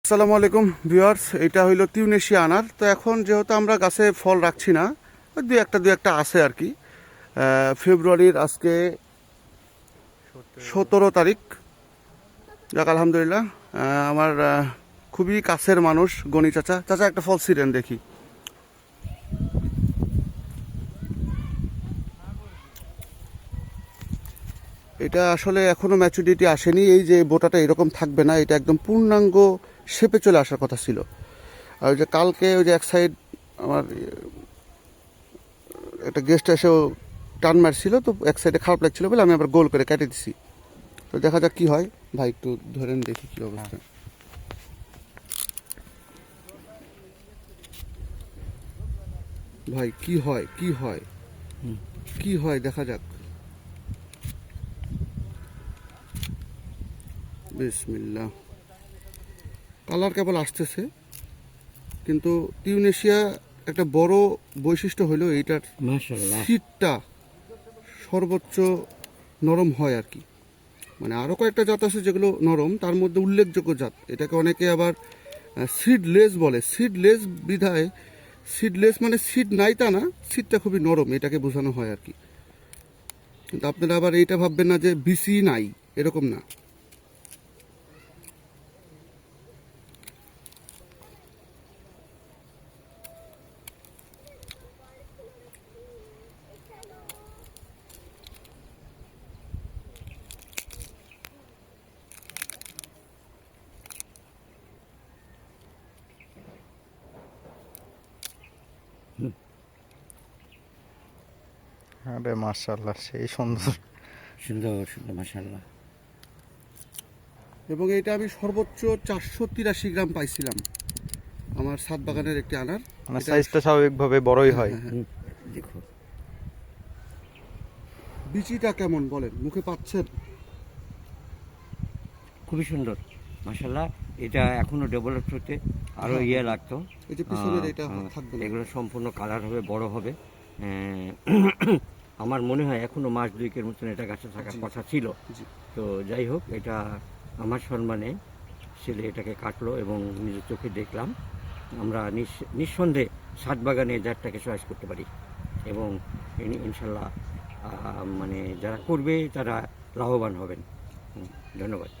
আসসালামু আলাইকুম ভিউয়ার্স, এটা হইল তিউনেশিয়া আনার। তো এখন যেহেতু আমরা গাছে ফল রাখছি না, ওই দুই একটা আছে আর কি। ফেব্রুয়ারির আজকে 17 তারিখ। যাক আলহামদুলিল্লাহ, আমার খুবই কাছের মানুষ গনি চাচা। চাচা একটা ফল ছিলেন দেখি। এটা আসলে এখনো ম্যাচুরিটি আসেনি। এই যে বোটাটা এরকম থাকবে না, এটা একদম পূর্ণাঙ্গ শেপে চলে আসার কথা ছিল। আর ওই যে কালকে ওই যে এক সাইড আমার একটা গেস্ট এসেও টান মারছিল, তো এক সাইডে খারাপ লাগছিল বলে আমি আবার গোল করে কেটে দিছি। তো দেখা যাক কি হয়। ভাই একটু ধরেন দেখি কি অবস্থা। ভাই কি হয় কি হয় কি হয় দেখা যাক। বিসমিল্লাহ। কালার কেবল আসতেছে, কিন্তু টিউনেশিয়া একটা বড় বৈশিষ্ট্য হলো এইটার মাশাআল্লাহ। সিডটা সর্বোচ্চ নরম হয় আর কি। মানে আরও কয়েকটা জাত আছে যেগুলো নরম, তার মধ্যে উল্লেখযোগ্য জাত। এটাকে অনেকে আবার সিডলেস বলে। সিডলেস বিধায়, সিডলেস মানে সিড নাই তা না, সিডটা খুবই নরম, এটাকে বোঝানো হয় আর কি। কিন্তু আপনারা আবার এইটা ভাববেন না যে বিসি নাই, এরকম না। আরে মাশাআল্লাহ, সেই সুন্দর। সুন্দর সুন্দর মাশাআল্লাহ। এবং এটা আমি সর্বোচ্চ 483 গ্রাম পাইছিলাম আমার ছাদ বাগানের একটি আনার। মানে এটা সাইজটা স্বাভাবিকভাবে বড়ই হয়। হ্যাঁ, হ্যাঁ। দেখো বিচিটা কেমন বলেন, মুখে পাচ্ছেন? খুবই সুন্দর মাশাআল্লাহ। এটা এখনো ডেভেলপ হতে আরো হ্যাঁ, লাগতো। এই যে পিছনের এটা থাকবে না। এগুলো সম্পূর্ণ কালার হবে, বড় হবে। আমার মনে হয় এখনো মাস দুয়েকের মতন এটা গাছে থাকার জি, কথা ছিল। জি। তো যাই হোক, এটা আমার সম্মানে ছেলে এটাকে কাটলো এবং নিজের চোখে দেখলাম। আমরা নিঃসন্দেহে ছাদ বাগানে জাতটাকে চয়েস করতে পারি এবং ইনশাল্লাহ মানে যারা করবে তারা লাভবান হবেন। ধন্যবাদ।